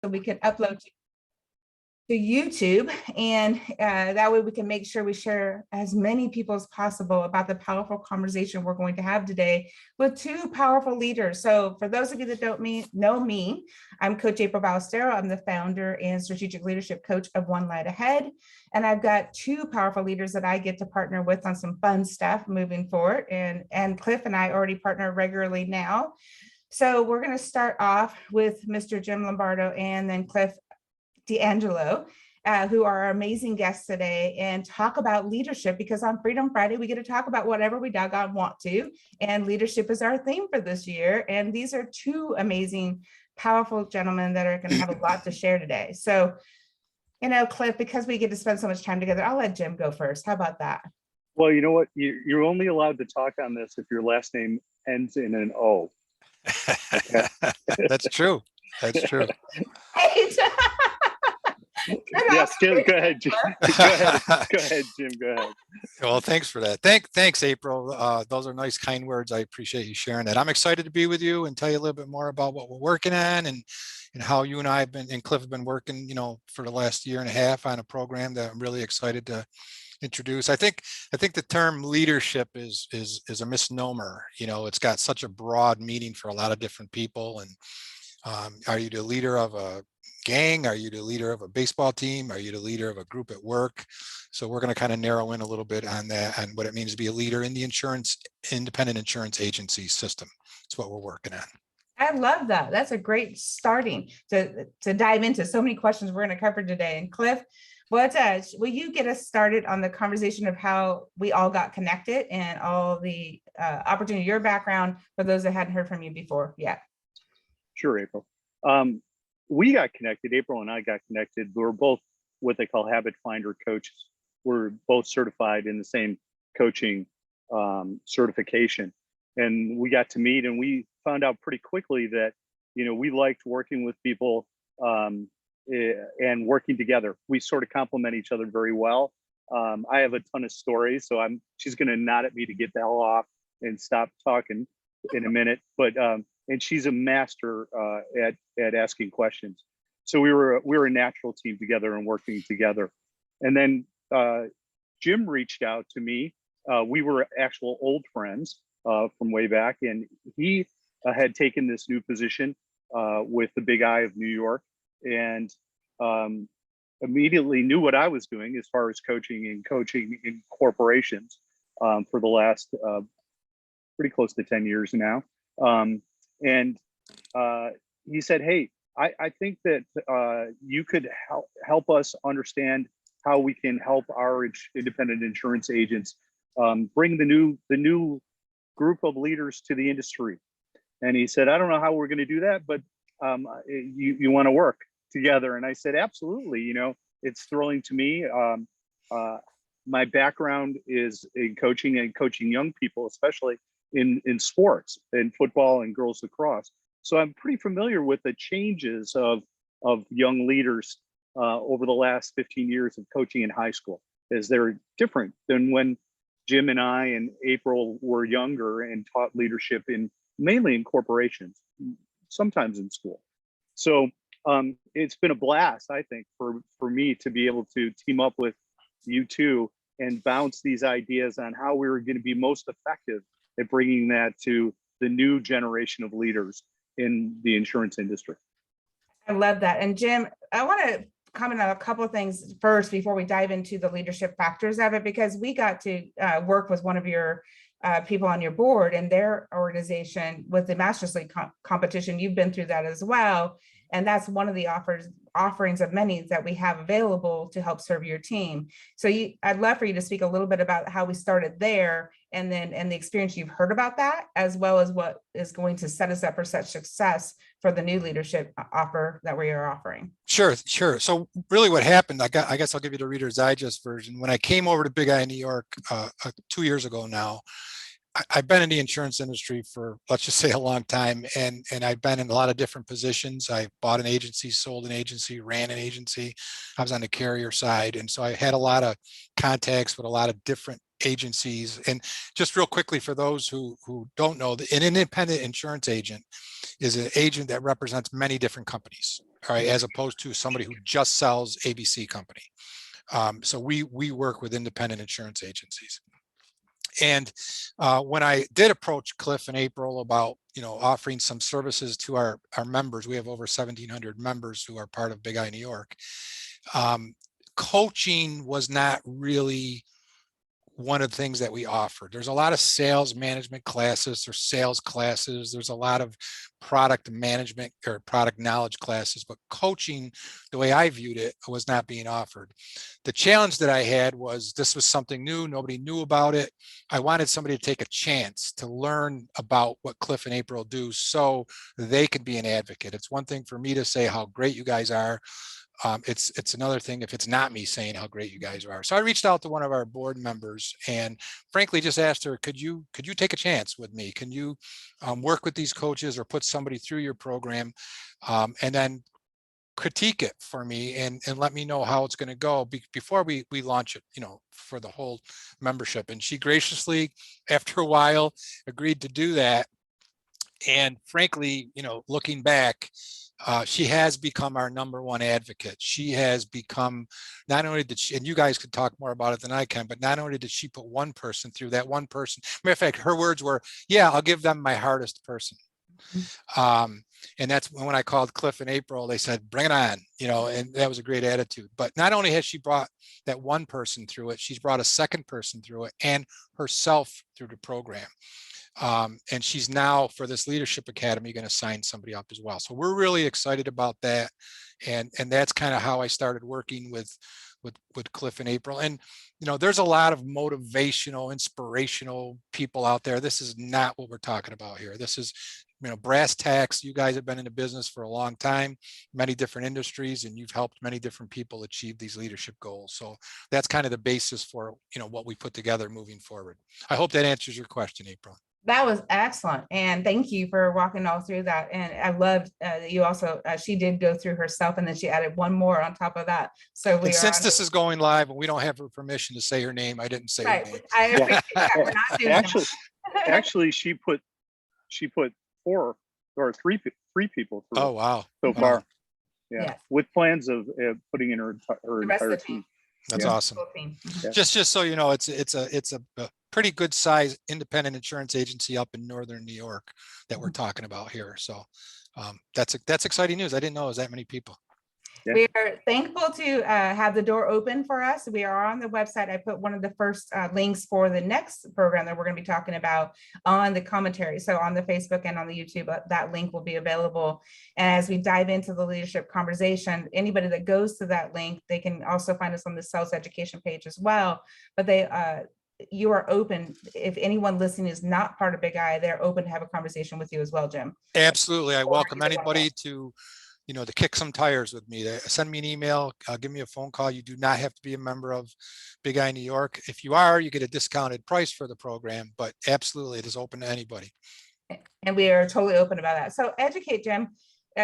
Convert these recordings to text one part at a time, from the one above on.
so we can upload to YouTube, and that way we can make sure we share as many people as possible about the powerful conversation we're going to have today with two powerful leaders. So for those of you that don't know me, I'm Coach April Ballestero. I'm the founder and strategic leadership coach of One Light Ahead. And I've got two powerful leaders that I get to partner with on some fun stuff moving forward. And Cliff and I already partner regularly now. So we're going to start off with Mr. Jim Lombardo and then Cliff D Angelo, who are our amazing guests today, and talk about leadership, because on Freedom Friday, we get to talk about whatever we doggone want to, and leadership is our theme for this year. And these are two amazing, powerful gentlemen that are going to have a lot to share today. So, Cliff, because we get to spend so much time together, I'll let Jim go first. How about that? Well, you know what? You're only allowed to talk on this if your last name ends in an O. Okay. That's true. That's true. Yes, Jim, go ahead. Jim. Go ahead, Jim. Go ahead. Well, thanks for that. Thanks, April. Those are nice, kind words. I appreciate you sharing that. I'm excited to be with you and tell you a little bit more about what we're working on and how you and I and Cliff have been working, for the last year and a half on a program that I'm really excited to introduce. I think the term leadership is a misnomer. It's got such a broad meaning for a lot of different people. And are you the leader of a gang? Are you the leader of a baseball team? Are you the leader of a group at work? So we're going to kind of narrow in a little bit on that and what it means to be a leader in the independent insurance agency system. That's what we're working on. I love that. That's a great starting to dive into so many questions we're going to cover today. And Cliff, will you get us started on the conversation of how we all got connected and all the opportunity, your background, for those that hadn't heard from you before yet? Sure, April. We got connected. April and I got connected. We were both what they call habit finder coaches. We're both certified in the same coaching certification. And we got to meet, and we found out pretty quickly that, we liked working with people and working together. We sort of complement each other very well. I have a ton of stories, so she's going to nod at me to get the hell off and stop talking in a minute. But and she's a master at asking questions. So we were a natural team together and working together. And then Jim reached out to me. We were actual old friends from way back, and he had taken this new position with the Big I of New York, and immediately knew what I was doing as far as coaching in corporations for the last pretty close to 10 years now. And he said, hey, I think that you could help us understand how we can help our independent insurance agents bring the new group of leaders to the industry. And he said, I don't know how we're going to do that, but you want to work together. And I said, absolutely. It's thrilling to me. My background is in coaching and coaching young people, especially in sports, in football and girls lacrosse. So I'm pretty familiar with the changes of young leaders over the last 15 years of coaching in high school, as they're different than when Jim and I and April were younger and taught leadership mainly in corporations, sometimes in school. So it's been a blast, I think, for me to be able to team up with you two and bounce these ideas on how we were going to be most effective at bringing that to the new generation of leaders in the insurance industry. I love that. And Jim, I want to comment on a couple of things first before we dive into the leadership factors of it, because we got to work with one of your people on your board and their organization with the Masters League competition. You've been through that as well. And that's one of the offerings of many that we have available to help serve your team. So I'd love for you to speak a little bit about how we started there and the experience you've heard about that, as well as what is going to set us up for such success for the new leadership offer that we are offering. Sure. So really what happened, I guess I'll give you the Reader's Digest version. When I came over to Big I, New York 2 years ago now, I've been in the insurance industry for, let's just say, a long time. And I've been in a lot of different positions. I bought an agency, sold an agency, ran an agency. I was on the carrier side. And so I had a lot of contacts with a lot of different agencies. And just real quickly, for those who don't know, an independent insurance agent is an agent that represents many different companies. all right, as opposed to somebody who just sells ABC company. So we work with independent insurance agencies. And when I did approach Cliff and April about, offering some services to our members, we have over 1,700 members who are part of Big I New York. Coaching was not really one of the things that we offered. There's a lot of sales management classes or sales classes. There's a lot of product management or product knowledge classes, but coaching, the way I viewed it, was not being offered. The challenge that I had was this was something new. Nobody knew about it. I wanted somebody to take a chance to learn about what Cliff and April do so they could be an advocate. It's one thing for me to say how great you guys are. It's another thing if it's not me saying how great you guys are. So I reached out to one of our board members and frankly just asked her, could you take a chance with me? Can you work with these coaches or put somebody through your program and then critique it for me and let me know how it's going to go before we launch it, for the whole membership. And she graciously, after a while, agreed to do that. And frankly, looking back, she has become our #1 advocate. She has become, not only did she, and you guys could talk more about it than I can, but not only did she put one person through, that one person, matter of fact, her words were, yeah, I'll give them my hardest person. And that's when I called Cliff and April, they said, bring it on, and that was a great attitude. But not only has she brought that one person through it, she's brought a second person through it and herself through the program. And she's now, for this leadership academy, going to sign somebody up as well. So we're really excited about that. And that's kind of how I started working with Cliff and April. And, there's a lot of motivational, inspirational people out there. This is not what we're talking about here. This is, brass tacks. You guys have been in the business for a long time, many different industries, and you've helped many different people achieve these leadership goals. So that's kind of the basis for, what we put together moving forward. I hope that answers your question, April. That was excellent. And thank you for walking all through that. And I loved that you also, she did go through herself and then she added one more on top of that. So since this is going live and we don't have her permission to say her name, I didn't say her name. I appreciate that. We're not doing actually, she put 4 or 3 people through. Oh, wow. So far. Yeah. Yeah. With plans of putting in her entire team. That's awesome. Yeah. Just so you know, it's a pretty good size independent insurance agency up in northern New York that we're talking about here. So that's exciting news. I didn't know it was that many people. Yeah. We are thankful to have the door open for us. We are on the website. I put one of the first links for the next program that we're going to be talking about on the commentary. So on the Facebook and on the YouTube, that link will be available. And as we dive into the leadership conversation, anybody that goes to that link, they can also find us on the sales education page as well. But you are open. If anyone listening is not part of Big I, they're open to have a conversation with you as well, Jim. Absolutely. I welcome anybody to kick some tires with me. Send me an email, give me a phone call. You do not have to be a member of Big I New York. If you are, you get a discounted price for the program, but absolutely it is open to anybody. And we are totally open about that. So educate, Jim.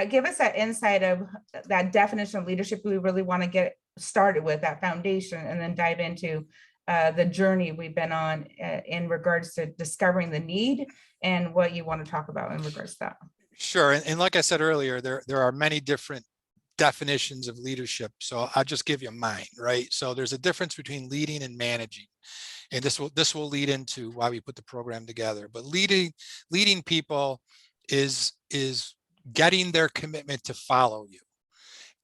Give us that insight of that definition of leadership we really want to get started with, that foundation, and then dive into the journey we've been on in regards to discovering the need and what you want to talk about in regards to that. Sure. And like I said earlier, there are many different definitions of leadership. So I'll just give you mine, right? So there's a difference between leading and managing. And this will lead into why we put the program together. But leading people is getting their commitment to follow you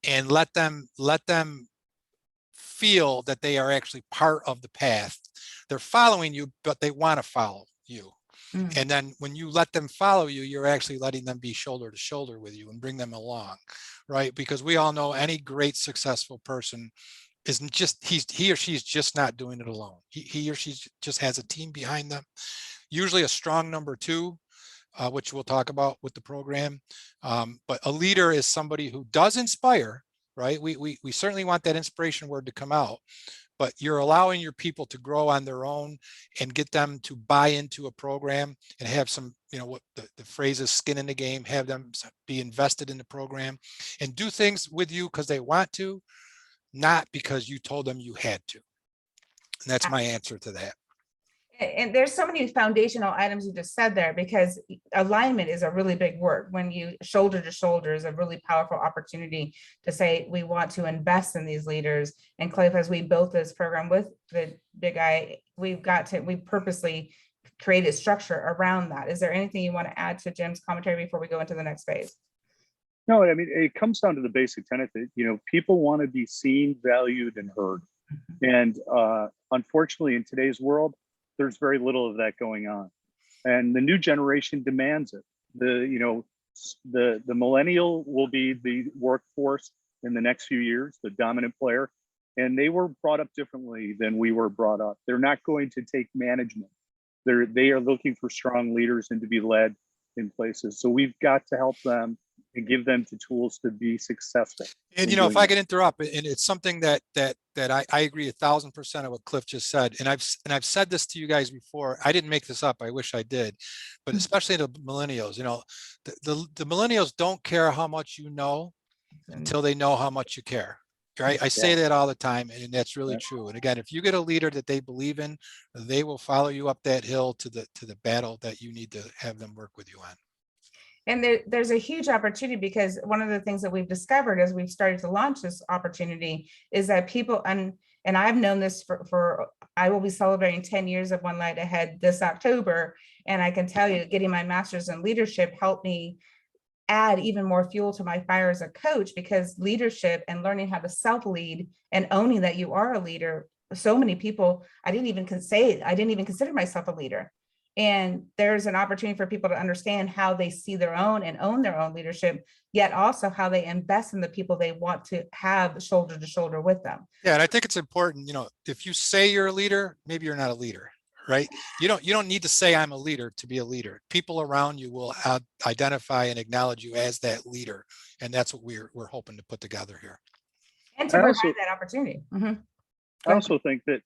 and let them feel that they are actually part of the path. They're following you, but they want to follow you. And then when you let them follow you, you're actually letting them be shoulder to shoulder with you and bring them along, right? Because we all know any great successful person isn't just, he or she's just not doing it alone. He or she just has a team behind them, usually a strong number 2, which we'll talk about with the program. But a leader is somebody who does inspire, right? We certainly want that inspiration word to come out, but you're allowing your people to grow on their own and get them to buy into a program and have some, what the phrase is, skin in the game, have them be invested in the program and do things with you because they want to, not because you told them you had to. And that's my answer to that. And there's so many foundational items you just said there, because alignment is a really big word. When you shoulder to shoulder is a really powerful opportunity to say, we want to invest in these leaders. And Cliff, as we built this program with the Big I, we purposely created structure around that. Is there anything you want to add to Jim's commentary before we go into the next phase? No, I mean, it comes down to the basic tenet that, people want to be seen, valued, and heard. And unfortunately, in today's world, there's very little of that going on. And the new generation demands it. The millennial will be the workforce in the next few years, the dominant player. And they were brought up differently than we were brought up. They're not going to take management. They are looking for strong leaders and to be led in places. So we've got to help them and give them the tools to be successful. And if I could interrupt, and it's something that I agree 1,000% of what Cliff just said, and I've said this to you guys before. I didn't make this up. I wish I did, but especially the millennials. The millennials don't care how much you know until they know how much you care. Right? I say that all the time, and that's really true. And again, if you get a leader that they believe in, they will follow you up that hill to the battle that you need to have them work with you on. And there's a huge opportunity, because one of the things that we've discovered as we've started to launch this opportunity is that people, and I've known this for I will be celebrating 10 years of One Light Ahead this October. And I can tell you, getting my master's in leadership helped me add even more fuel to my fire as a coach, because leadership and learning how to self-lead and owning that you are a leader. So many people, I didn't even consider myself a leader. And there's an opportunity for people to understand how they see their own and own their own leadership, yet also how they invest in the people they want to have shoulder to shoulder with them. Yeah, and I think it's important, if you say you're a leader, maybe you're not a leader, right? You don't need to say I'm a leader to be a leader. People around you will identify and acknowledge you as that leader. And that's what we're hoping to put together here. And to provide that opportunity. I also think that,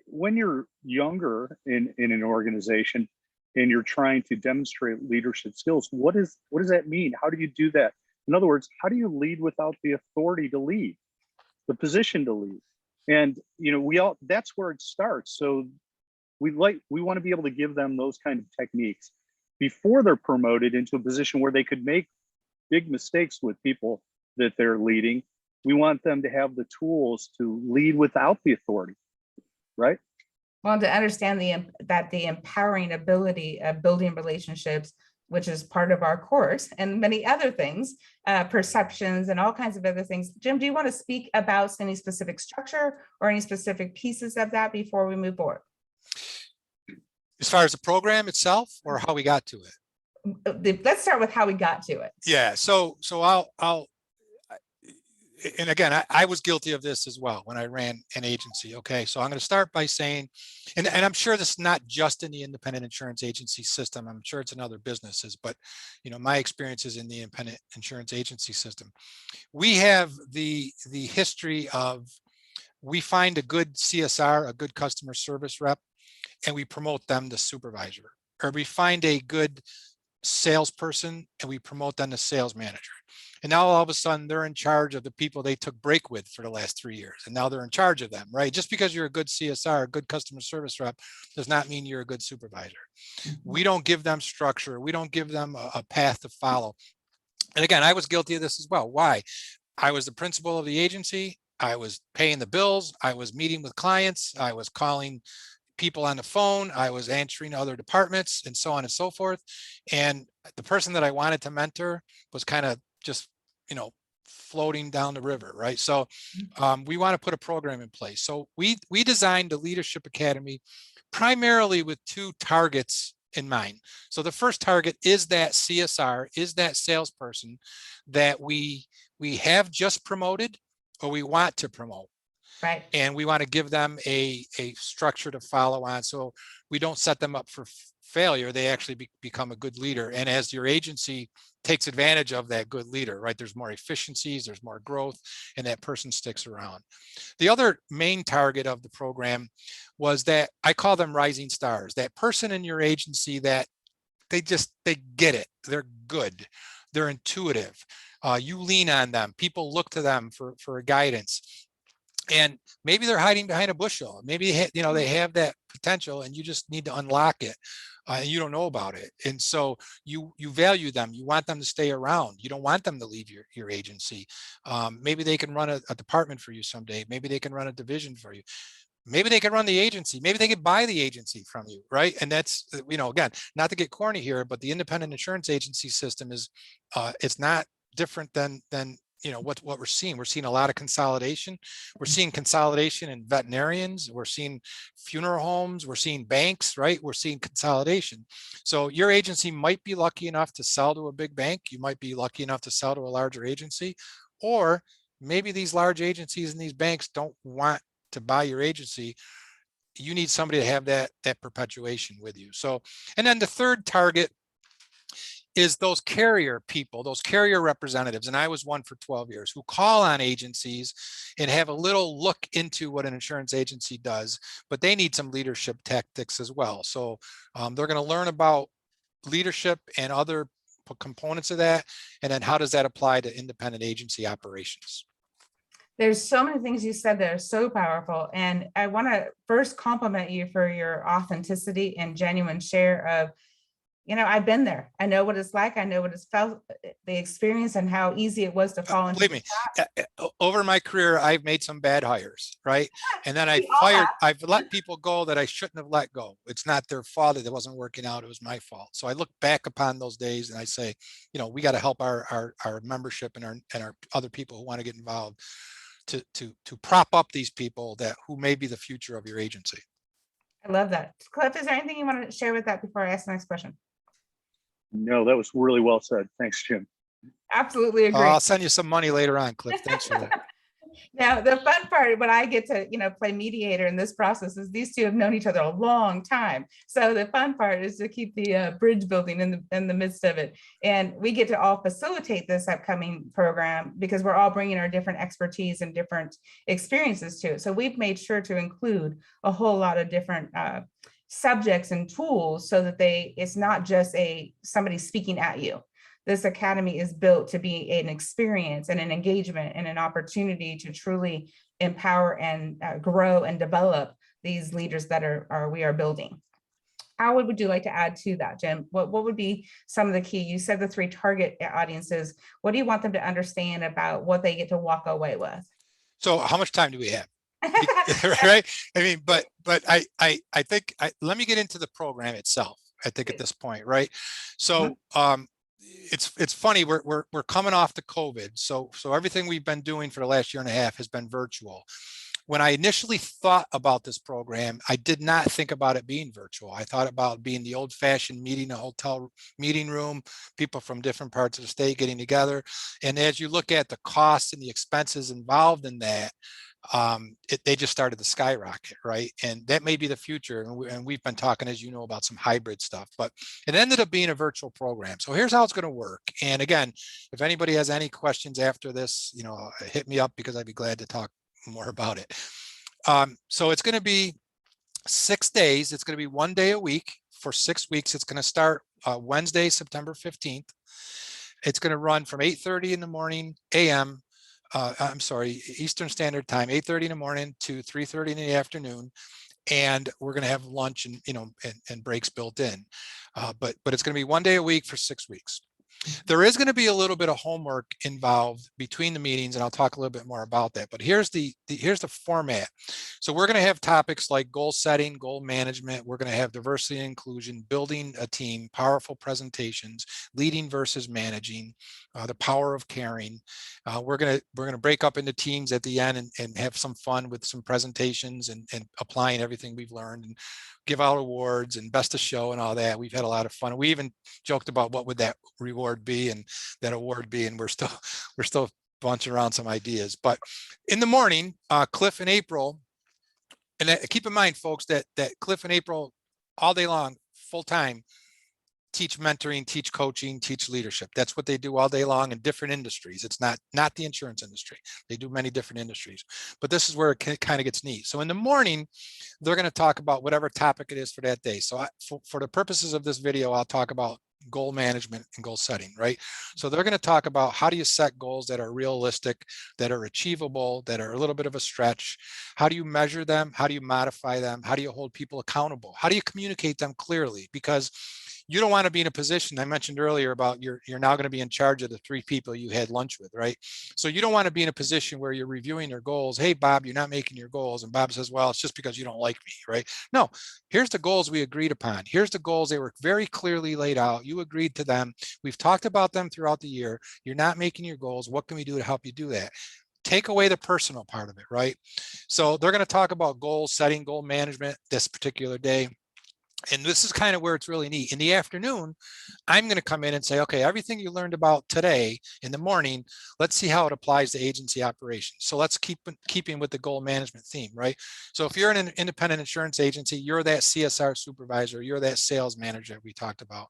when you're younger in an organization and you're trying to demonstrate leadership skills, what does that mean? How do you do that? In other words, how do you lead without the authority to lead, the position to lead? And, that's where it starts. So we want to be able to give them those kind of techniques before they're promoted into a position where they could make big mistakes with people that they're leading. We want them to have the tools to lead without the authority. Right. Well, to understand that the empowering ability of building relationships, which is part of our course, and many other things, perceptions and all kinds of other things. Jim, do you want to speak about any specific structure or any specific pieces of that before we move forward? As far as the program itself, or how we got to it? Let's start with how we got to it. Yeah. So I'll and again, I was guilty of this as well when I ran an agency. Okay, so I'm going to start by saying, and I'm sure this is not just in the independent insurance agency system. I'm sure it's in other businesses, but my experience is in the independent insurance agency system. We have the history of, we find a good CSR, a good customer service rep, and we promote them to supervisor, or we find a good salesperson and we promote them to sales manager. And now all of a sudden they're in charge of the people they took break with for the last 3 years. And now they're in charge of them, right? Just because you're a good CSR, a good customer service rep, does not mean you're a good supervisor. We don't give them structure. We don't give them a path to follow. And again, I was guilty of this as well. Why? I was the principal of the agency. I was paying the bills. I was meeting with clients. I was calling people on the phone. I was answering other departments and so on and so forth. And the person that I wanted to mentor was kind of just, floating down the river, right? So we want to put a program in place. So we designed the Leadership Academy primarily with 2 targets in mind. So the first target is that CSR, is that salesperson that we have just promoted or we want to promote. Right. And we want to give them a structure to follow on. So we don't set them up for failure. They actually become a good leader. And as your agency takes advantage of that good leader, right, there's more efficiencies, there's more growth, and that person sticks around. The other main target of the program was that I call them rising stars, that person in your agency that they get it. They're good. They're intuitive. You lean on them. People look to them for guidance. And maybe they're hiding behind a bushel. Maybe they have that potential and you just need to unlock it. And you don't know about it. And so you value them. You want them to stay around. You don't want them to leave your agency. Maybe they can run a department for you someday. Maybe they can run a division for you. Maybe they can run the agency. Maybe they could buy the agency from you, right? And that's, again, not to get corny here, but the independent insurance agency system is, it's not different than what we're seeing. We're seeing a lot of consolidation. We're seeing consolidation in veterinarians. We're seeing funeral homes. We're seeing banks, right? We're seeing consolidation. So your agency might be lucky enough to sell to a big bank. You might be lucky enough to sell to a larger agency, or maybe these large agencies and these banks don't want to buy your agency. You need somebody to have that perpetuation with you. So, and then the third target is those carrier people, those carrier representatives, and I was one for 12 years, who call on agencies and have a little look into what an insurance agency does, but they need some leadership tactics as well. So they're going to learn about leadership and other components of that, and then how does that apply to independent agency operations? There's so many things you said that are so powerful. And I want to first compliment you for your authenticity and genuine share of, I've been there. I know what it's like. I know what it's felt, the experience, and how easy it was to fall into. Believe me, over my career, I've made some bad hires, right? And then I've let people go that I shouldn't have let go. It's not their fault that it wasn't working out. It was my fault. So I look back upon those days and I say, we got to help our membership and our other people who want to get involved to prop up these people who may be the future of your agency. I love that. Cliff, is there anything you want to share with that before I ask the next question? No, that was really well said. Thanks, Jim. Absolutely agree. I'll send you some money later on, Cliff. Thanks for that. Now, the fun part when I get to, play mediator in this process is these two have known each other a long time. So the fun part is to keep the bridge building in the midst of it. And we get to all facilitate this upcoming program because we're all bringing our different expertise and different experiences to it. So we've made sure to include a whole lot of different subjects and tools so that it's not just somebody speaking at you. This academy is built to be an experience and an engagement and an opportunity to truly empower and grow and develop these leaders that we are building. How would you like to add to that, Jim? What would be some of the key? You said the 3 target audiences. What do you want them to understand about what they get to walk away with? So how much time do we have? Right? I mean, but I think let me get into the program itself. I think at this point, right? So it's funny, we're coming off the COVID, so everything we've been doing for the last year and a half has been virtual. When I initially thought about this program, I did not think about it being virtual. I thought about being the old-fashioned meeting, a hotel meeting room, people from different parts of the state getting together. And as you look at the costs and the expenses involved in that, they just started to skyrocket, right? And that may be the future. And we've been talking, as you know, about some hybrid stuff, but it ended up being a virtual program. So here's how it's going to work. And again, if anybody has any questions after this, hit me up because I'd be glad to talk more about it. So it's going to be 6 days. It's going to be 1 day a week for 6 weeks. It's going to start Wednesday, September 15th. It's going to run from 8:30 in the morning a.m. I'm sorry, Eastern Standard Time, 8:30 in the morning to 3:30 in the afternoon. And we're going to have lunch and, and breaks built in. But it's going to be 1 day a week for 6 weeks. There is going to be a little bit of homework involved between the meetings, and I'll talk a little bit more about that. But here's the format. So we're going to have topics like goal setting, goal management. We're going to have diversity and inclusion, building a team, powerful presentations, leading versus managing, the power of caring. We're going to break up into teams at the end and have some fun with some presentations and applying everything we've learned, and give out awards and best of show and all that. We've had a lot of fun. We even joked about what would that reward be and that award be, and we're still bunching around some ideas. But in the morning, Cliff and April, and keep in mind, folks, that Cliff and April all day long, full time, teach mentoring, teach coaching, teach leadership. That's what they do all day long in different industries. It's not the insurance industry. They do many different industries, but this is where it kind of gets neat. So in the morning, they're going to talk about whatever topic it is for that day. So for the purposes of this video, I'll talk about goal management and goal setting, right? So they're going to talk about how do you set goals that are realistic, that are achievable, that are a little bit of a stretch. How do you measure them? How do you modify them? How do you hold people accountable? How do you communicate them clearly? Because you don't want to be in a position, I mentioned earlier about you're now going to be in charge of the 3 people you had lunch with, right? So you don't want to be in a position where you're reviewing their goals. Hey, Bob, you're not making your goals. And Bob says, well, it's just because you don't like me, right? No, here's the goals we agreed upon. Here's the goals. They were very clearly laid out. You agreed to them. We've talked about them throughout the year. You're not making your goals. What can we do to help you do that? Take away the personal part of it, right? So they're going to talk about goal setting, goal management this particular day. And this is kind of where it's really neat. In the afternoon, I'm going to come in and say, okay, everything you learned about today in the morning, let's see how it applies to agency operations. So let's keeping with the goal management theme, right? So if you're in an independent insurance agency, you're that CSR supervisor, you're that sales manager we talked about.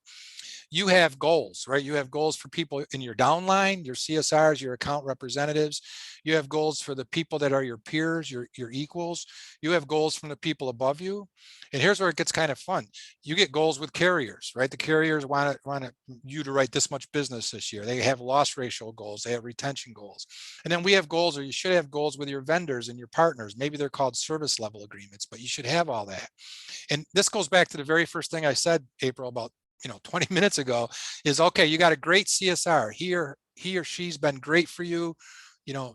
You have goals, right? You have goals for people in your downline, your CSRs, your account representatives. You have goals for the people that are your peers, your equals. You have goals from the people above you. And here's where it gets kind of fun. You get goals with carriers, right? The carriers want you to write this much business this year. They have loss ratio goals. They have retention goals. And then we have goals, or you should have goals with your vendors and your partners. Maybe they're called service level agreements, but you should have all that. And this goes back to the very first thing I said, April, about 20 minutes ago, is okay, you got a great CSR. He or she's been great for you,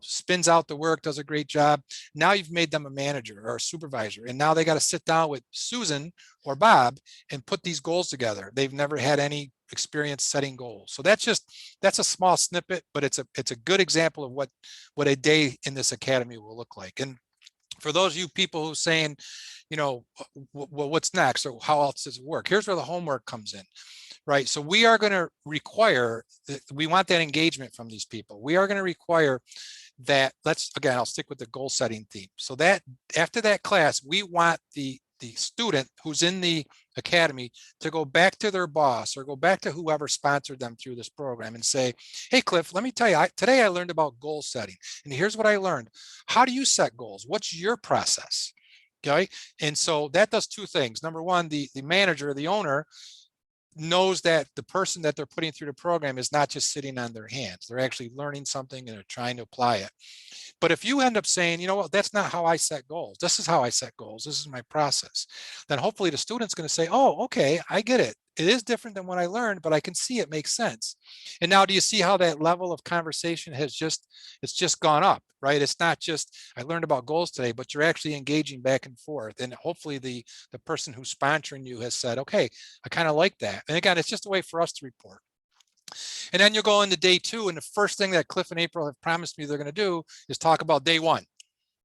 spins out the work, does a great job. Now you've made them a manager or a supervisor, and now they got to sit down with Susan or Bob and put these goals together. They've never had any experience setting goals. So that's a small snippet, but it's a good example of what a day in this academy will look like. And for those of you people who are saying, what's next, or how else does it work? Here's where the homework comes in, right? So we are going to require, we want that engagement from these people. We are going to require that, I'll stick with the goal setting theme. So that after that class, we want the student who's in the academy to go back to their boss or go back to whoever sponsored them through this program and say, hey, Cliff, let me tell you, today I learned about goal setting. And here's what I learned. How do you set goals? What's your process? Okay. And so that does 2 things. Number one, the manager, the owner, knows that the person that they're putting through the program is not just sitting on their hands. They're actually learning something and they're trying to apply it. But if you end up saying, you know what, that's not how I set goals. This is how I set goals. This is my process. Then hopefully the student's going to say, oh, okay, I get it. It is different than what I learned, but I can see it makes sense. And now do you see how that level of conversation it's just gone up, right? It's not just, I learned about goals today, but you're actually engaging back and forth. And hopefully the person who's sponsoring you has said, okay, I kind of like that. And again, it's just a way for us to report. And then you'll go into day 2. And the first thing that Cliff and April have promised me they're going to do is talk about day 1,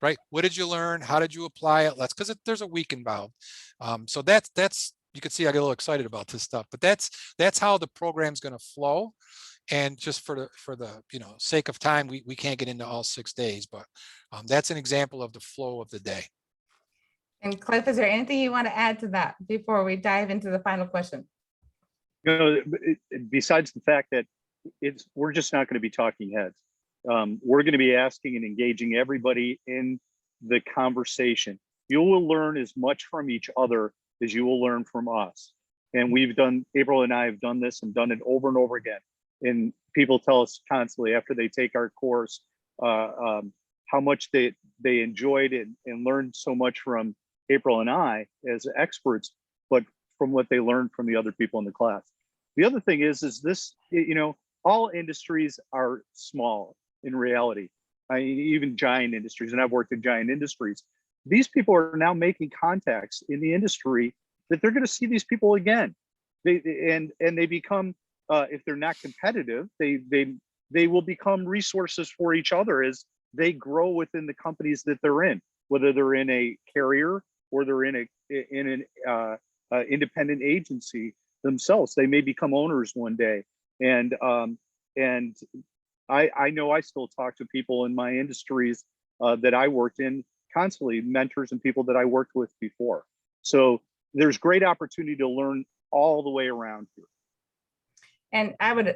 right? What did you learn? How did you apply it? Because there's a week involved. So that's, you can see I get a little excited about this stuff, but that's how the program's going to flow. And just for the sake of time, we can't get into all 6 days, but that's an example of the flow of the day. And Cliff, is there anything you want to add to that before we dive into the final question? Besides the fact that we're just not going to be talking heads. We're going to be asking and engaging everybody in the conversation. You will learn as much from each other as you will learn from us. And April and I have done this and done it over and over again. And people tell us constantly after they take our course, how much they enjoyed it and learned so much from April and I as experts, but from what they learned from the other people in the class. The other thing is this, all industries are small in reality. Even giant industries, and I've worked in giant industries. These people are now making contacts in the industry that they're going to see these people again. They become, if they're not competitive, they will become resources for each other as they grow within the companies that they're in, whether they're in a carrier or they're in an independent agency themselves. They may become owners one day. And I know I still talk to people in my industries that I worked in constantly, mentors and people that I worked with before. So there's great opportunity to learn all the way around here. And I would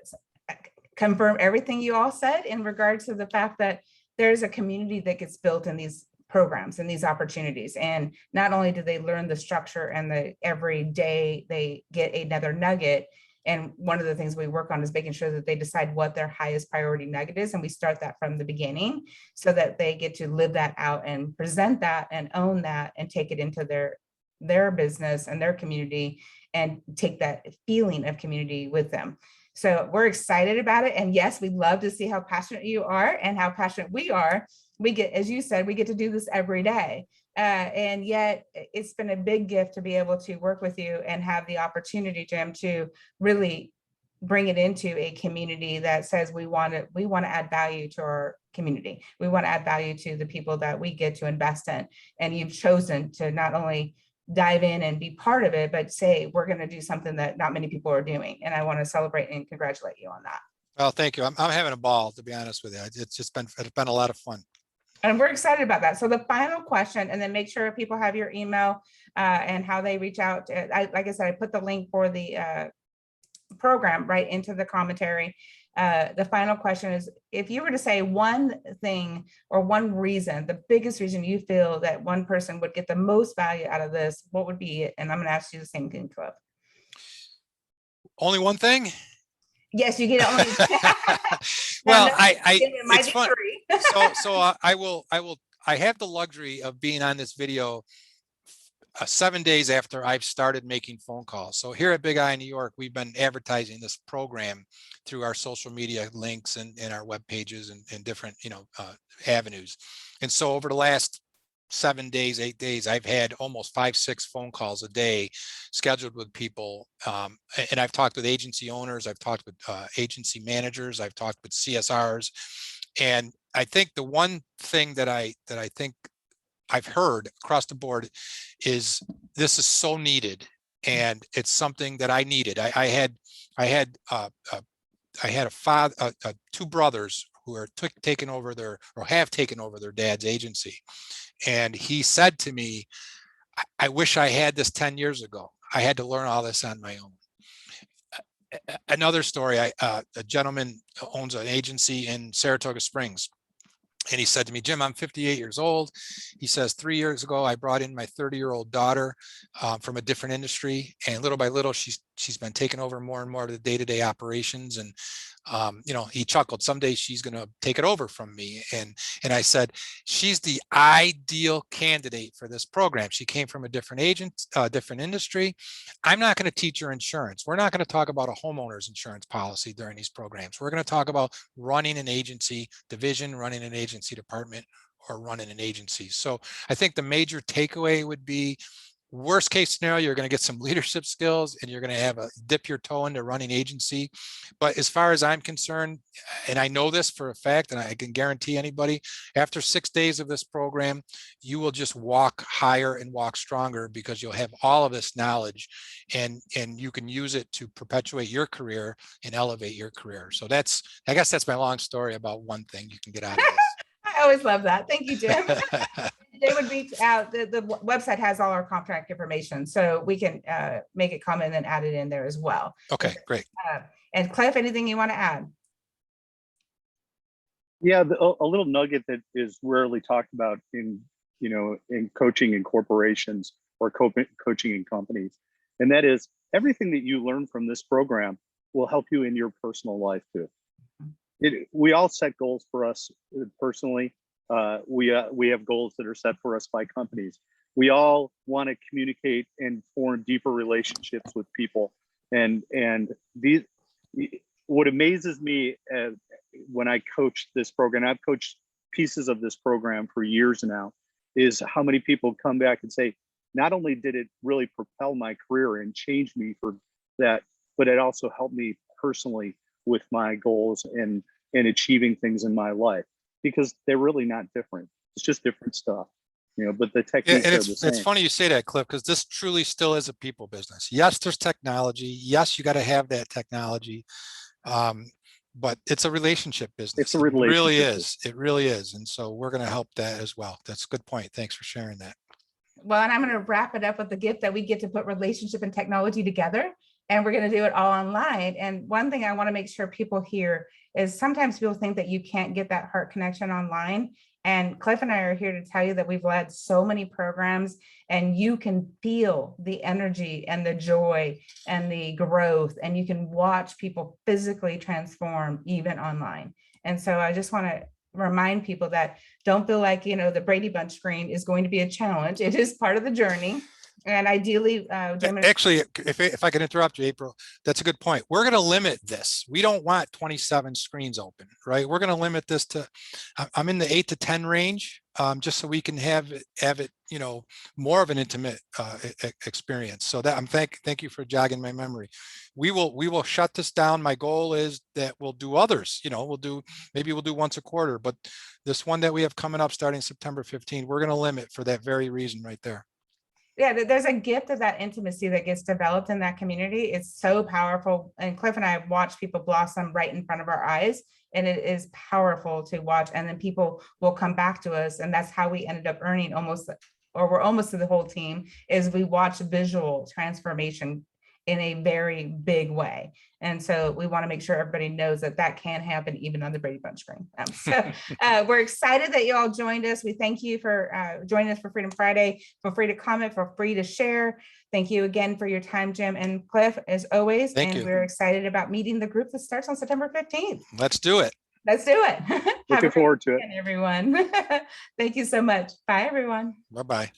confirm everything you all said in regards to the fact that there's a community that gets built in these programs and these opportunities. And not only do they learn the structure and every day they get another nugget, And one of the things we work on is making sure that they decide what their highest priority nugget is. And we start that from the beginning so that they get to live that out and present that and own that and take it into their business and their community and take that feeling of community with them. So we're excited about it. And yes, we love to see how passionate you are and how passionate we are. We get, as you said, we get to do this every day. And yet it's been a big gift to be able to work with you and have the opportunity, Jim, to really bring it into a community that says we want to add value to our community. We want to add value to the people that we get to invest in. And you've chosen to not only dive in and be part of it, but say, we're going to do something that not many people are doing. And I want to celebrate and congratulate you on that. Well, thank you. I'm having a ball, to be honest with you. It's been a lot of fun. And we're excited about that. So the final question, and then make sure people have your email and how they reach out. Like I said, I put the link for the program right into the commentary. The final question is, if you were to say one thing or one reason, the biggest reason you feel that one person would get the most value out of this, what would be it? And I'm going to ask you the same thing, Cliff. Only one thing? Yes, you get only. Well, no, it's fun. So I have the luxury of being on this video 7 days after I've started making phone calls. So here at Big Eye, New York, we've been advertising this program through our social media links and our web pages and different, avenues. And so over the last 7 days, 8 days, I've had almost 5-6 phone calls a day scheduled with people. And I've talked with agency owners, I've talked with agency managers, I've talked with CSRs. And I think the one thing that I think I've heard across the board is this is so needed, and it's something that I needed. I had a father, 2 brothers who are taken over have taken over their dad's agency, and he said to me, "I wish I had this 10 years ago. I had to learn all this on my own." Another story: a gentleman owns an agency in Saratoga Springs. And he said to me, "Jim, I'm 58 years old." He says, 3 years ago, I brought in my 30-year-old daughter from a different industry. And little by little, she's been taking over more and more of the day-to-day operations. And, he chuckled, "Someday she's going to take it over from me." And I said, "She's the ideal candidate for this program. She came from a different different industry. I'm not going to teach her insurance. We're not going to talk about a homeowner's insurance policy during these programs. We're going to talk about running an agency division, running an agency department, or running an agency." So I think the major takeaway would be, worst case scenario, you're going to get some leadership skills and you're going to have a dip your toe into running agency. But as far as I'm concerned, and I know this for a fact, and I can guarantee anybody, after 6 days of this program, you will just walk higher and walk stronger, because you'll have all of this knowledge and you can use it to perpetuate your career and elevate your career. So I guess that's my long story about one thing you can get out of this. I always love that. Thank you, Jim. They would reach out. The website has all our contract information, so we can make a comment and add it in there as well. Okay, great. And Cliff, anything you want to add? Yeah, a little nugget that is rarely talked about in coaching in corporations or coaching in companies, and that is everything that you learn from this program will help you in your personal life too. We all set goals for us personally. We have goals that are set for us by companies. We all want to communicate and form deeper relationships with people. And what amazes me when I coach this program, I've coached pieces of this program for years now, is how many people come back and say, not only did it really propel my career and change me for that, but it also helped me personally with my goals and achieving things in my life, because they're really not different. It's just different stuff, but the techniques are the same. It's funny you say that, Cliff, because this truly still is a people business. Yes, there's technology. Yes, you got to have that technology. But it's a relationship business. It's a relationship. It really is. It really is. And so we're going to help that as well. That's a good point. Thanks for sharing that. Well, and I'm going to wrap it up with the gift that we get to put relationship and technology together. And we're going to do it all online. And one thing I want to make sure people hear is sometimes people think that you can't get that heart connection online. And Cliff and I are here to tell you that we've led so many programs, and you can feel the energy and the joy and the growth, and you can watch people physically transform even online. And so I just want to remind people that don't feel like, the Brady Bunch screen is going to be a challenge. It is part of the journey. And ideally, Jim, Actually, if I can interrupt you, April, that's a good point. We're going to limit this. We don't want 27 screens open, right? We're going to limit this to, I'm in the 8 to 10 range, just so we can have it, more of an intimate experience. So that thank you for jogging my memory. We will shut this down. My goal is that we'll do others. Maybe we'll do once a quarter, but this one that we have coming up starting September 15th, we're going to limit for that very reason right there. Yeah, there's a gift of that intimacy that gets developed in that community. It's so powerful. And Cliff and I have watched people blossom right in front of our eyes. And it is powerful to watch. And then people will come back to us. And that's how we ended up earning we're almost to the whole team, is we watch visual transformation in a very big way. And so we want to make sure everybody knows that that can happen even on the Brady Bunch screen. We're excited that you all joined us. We thank you for joining us for Freedom Friday. Feel free to comment, feel free to share. Thank you again for your time, Jim and Cliff, as always. Thank you. We're excited about meeting the group that starts on September 15th. Let's do it. Let's do it. Looking forward to it. Everyone. Thank you so much. Bye, everyone. Bye-bye.